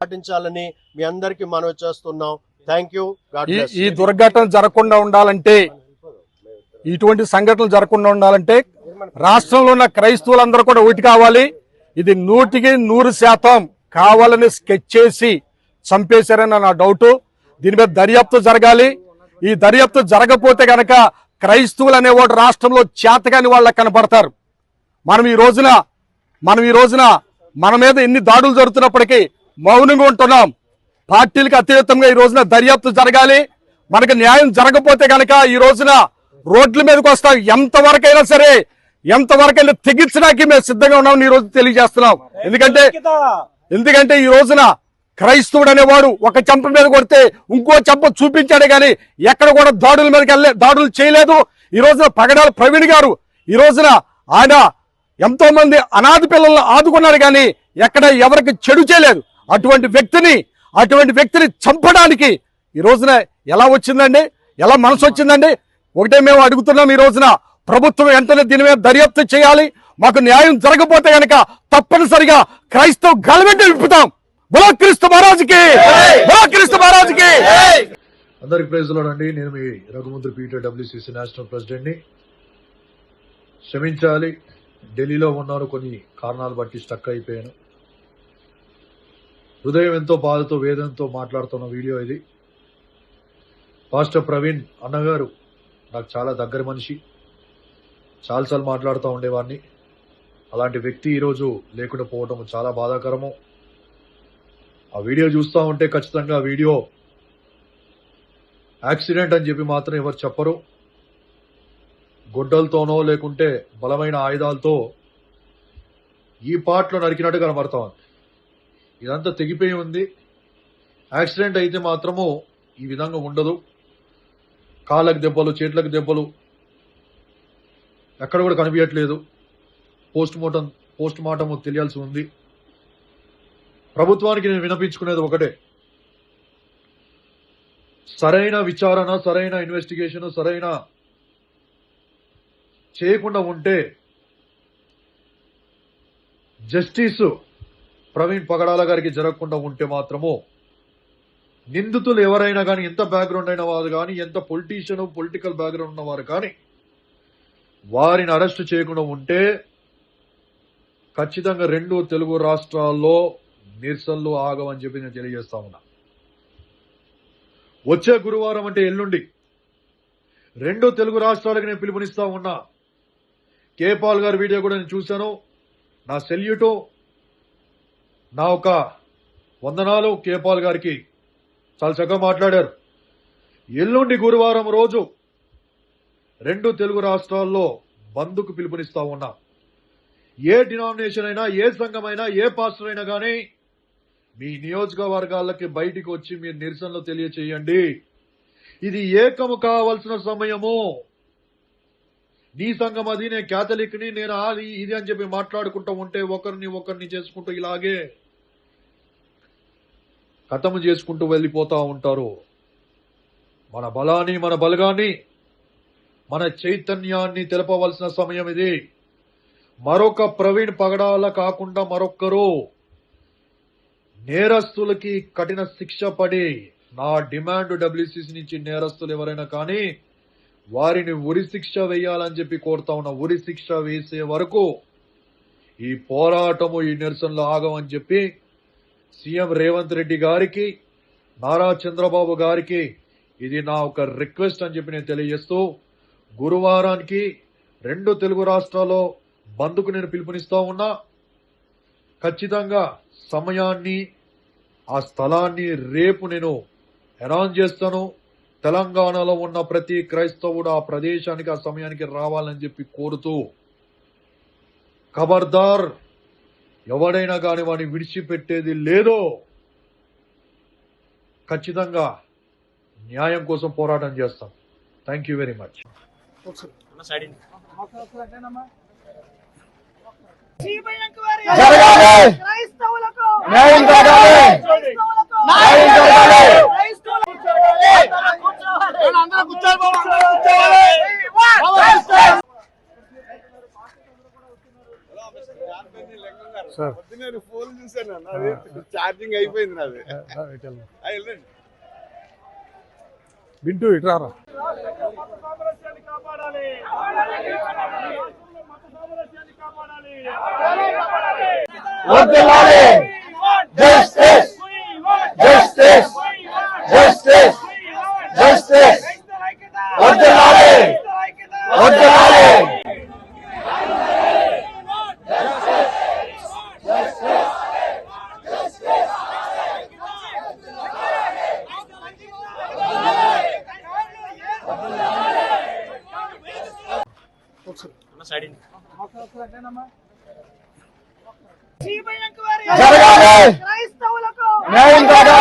పాటించాలని మీ అందరికీ మనవి చేస్తున్నాం. Thank you. ఈ దుర్ఘటన జరగకుండా ఉండాలంటే, ఇటువంటి సంఘటనలు జరగకుండా ఉండాలంటే రాష్ట్రంలో ఉన్న క్రైస్తవులందరూ కూడా ఒకటి కావాలి. ఇది 100% కావాలని స్కెచ్ చేసి చంపేశారని నా డౌట్. దీని మీద దర్యాప్తు జరగాలి. ఈ దర్యాప్తు జరగపోతే గనక క్రైస్తవులు అనేవాడు రాష్ట్రంలో చేతగాని వాళ్ళ కనపడతారు. మనం ఈ రోజున మన మీద ఎన్ని దాడులు జరుగుతున్నప్పటికీ మౌనంగా ఉంటున్నాం. పార్టీలకు అతీతంగా ఈ రోజున దర్యాప్తు జరగాలి. మనకు న్యాయం జరగపోతే గనక ఈ రోజున రోడ్ల మీదకి వస్తాం. ఎంతవరకైనా సరే, ఎంతవరకైనా తెగించడానికి మేము సిద్ధంగా ఉన్నామని ఈ రోజు తెలియజేస్తున్నాం. ఎందుకంటే ఈ రోజున క్రైస్తవుడు అనేవాడు ఒక చెంప మీద కొడితే ఇంకో చెంప చూపించాడే గాని ఎక్కడ కూడా దాడులు చేయలేదు. ఈ రోజున పగడాల ప్రవీణ్ గారు ఈ రోజున ఆయన ఎంతో మంది అనాథ పిల్లలను ఆదుకున్నాడు కానీ ఎక్కడ ఎవరికి చెడు చేయలేదు. అటువంటి వ్యక్తిని చంపడానికి ఈ రోజున ఎలా వచ్చిందండి? ఎలా మనసు వచ్చిందండి? ఒకటే మేము అడుగుతున్నాం, ఈ రోజున ప్రభుత్వం వెంటనే దీని మీద దర్యాప్తు చేయాలి. మాకు న్యాయం జరగకపోతే గనక తప్పనిసరిగా క్రైస్తవ గల్వెంట విప్పుతాం. బోలో క్రీస్తు మహారాజుకి, బోలో క్రీస్తు మహారాజుకి. అందరికి ప్రైజ్ లార్డ్ అండి. నేను మీ రఘుమంత్రి పీటర్ డబ్ల్యూసీసీ నేషనల్ ప్రెసిడెంట్ ని. క్షమించాలి, ఢిల్లీలో ఉన్నాను, కొన్ని కారణాలు బట్టి స్టక్ అయిపోయాను. హృదయం ఎంతో బాధతో వేదనతో మాట్లాడుతున్న వీడియో ఇది. పాస్టర్ ప్రవీణ్ అన్నగారు నాకు చాలా దగ్గర మనిషి, చాలాసార్లు మాట్లాడుతూ ఉండేవాడిని. అలాంటి వ్యక్తి ఈరోజు లేకుండా పోవటం చాలా బాధాకరము. ఆ వీడియో చూస్తూ ఉంటే ఖచ్చితంగా ఆ వీడియో యాక్సిడెంట్ అని చెప్పి మాత్రం ఎవరు చెప్పరు. గొడ్డలతోనో లేకుంటే బలమైన ఆయుధాలతో ఈ పార్ట్లో నరికినట్టు కనబడతా ఉంది. ఇదంతా తెగిపోయి ఉంది. యాక్సిడెంట్ అయితే మాత్రము ఈ విధంగా ఉండదు. కాళ్ళకు దెబ్బలు, చేతులకు దెబ్బలు ఎక్కడ కూడా కనిపించట్లేదు. పోస్ట్ మార్టం తెలియాల్సి ఉంది. ప్రభుత్వానికి నేను వినిపించుకునేది ఒకటే, సరైన విచారణ, సరైన ఇన్వెస్టిగేషన్ సరైన చేయకుండా ఉంటే జస్టిస్ ప్రవీణ్ పగడాల గారికి జరగకుండా ఉంటే మాత్రము నిందితులు ఎవరైనా కానీ, ఎంత బ్యాక్గ్రౌండ్ అయిన వారు కానీ, ఎంత పొలిటికల్ బ్యాక్గ్రౌండ్ ఉన్నవారు కానీ వారిని అరెస్ట్ చేయకుండా ఉంటే ఖచ్చితంగా 2 తెలుగు రాష్ట్రాల్లో నిరసనలు ఆగవని చెప్పి నేను తెలియజేస్తా ఉన్నా. వచ్చే గురువారం అంటే ఎల్లుండి 2 తెలుగు రాష్ట్రాలకు నేను పిలుపునిస్తా ఉన్నా. కేపాల్ గారి వీడియో కూడా నేను చూశాను. నా సెల్యూటు, నా ఒక వందనాలు కేపాల్ గారికి. చాలా చక్కగా మాట్లాడారు. ఎల్లుండి గురువారం రోజు 2 తెలుగు రాష్ట్రాల్లో బంద్కు పిలుపునిస్తా ఉన్నా. ఏ డినామినేషన్ అయినా, ఏ సంఘమైనా, ఏ పాస్టర్ అయినా కానీ మీ నియోజకవర్గాలకి బయటికి వచ్చి మీరు నిరసనలు తెలియచేయండి. ఇది ఏకము కావాల్సిన సమయము. నీ సంఘం అది, నేను క్యాథలిక్ని, నేను అది ఇది అని చెప్పి మాట్లాడుకుంటూ ఉంటే ఒకరిని చేసుకుంటూ ఇలాగే ఖతము చేసుకుంటూ వెళ్ళిపోతా ఉంటారు. మన బలాన్ని, మన బలగాన్ని, మన చైతన్యాన్ని తెలపవలసిన సమయం ఇది. మరొక ప్రవీణ్ పగడాల కాకుండా మరొక్కరు నేరస్తులకి కఠిన శిక్ష పడి, నా డిమాండ్ డబ్ల్యూసీసీ నుంచి నేరస్తులు ఎవరైనా కానీ వారిని ఉరి శిక్ష వేయాలని చెప్పి కోరుతా ఉన్నా. ఉరి శిక్ష వేసే వరకు ఈ పోరాటము, ఈ నిరసనలు ఆగమని చెప్పి సీఎం రేవంత్ రెడ్డి గారికి, నారా చంద్రబాబు గారికి ఇది నా ఒక రిక్వెస్ట్ అని చెప్పి నేను తెలియజేస్తూ, గురువారానికి 2 తెలుగు రాష్ట్రాల్లో బంద్కు నేను పిలుపునిస్తా ఉన్నా. ఖచ్చితంగా సమయాన్ని, ఆ స్థలాన్ని రేపు నేను అనౌన్స్ చేస్తాను. తెలంగాణలో ఉన్న ప్రతి క్రైస్తవుడు ఆ ప్రదేశానికి, ఆ సమయానికి రావాలని చెప్పి కోరుతూ, ఖబర్దార్ ఎవడైనా కానీ వాడిని విడిచిపెట్టేది లేదో. ఖచ్చితంగా న్యాయం కోసం పోరాటం చేస్తాం. Thank you very much. Phone చూసాను. ఛార్జింగ్ అయిపోయింది నాది. బింటూ ఇటు రారా. వర్ధిల్లాలి జస్టిస్ జస్టిస్ జస్టిస్ జస్టిస్ వర్ధిల్లాలి వర్ధిల్లాలి. జరగాలి న్యాయం జరగాలి.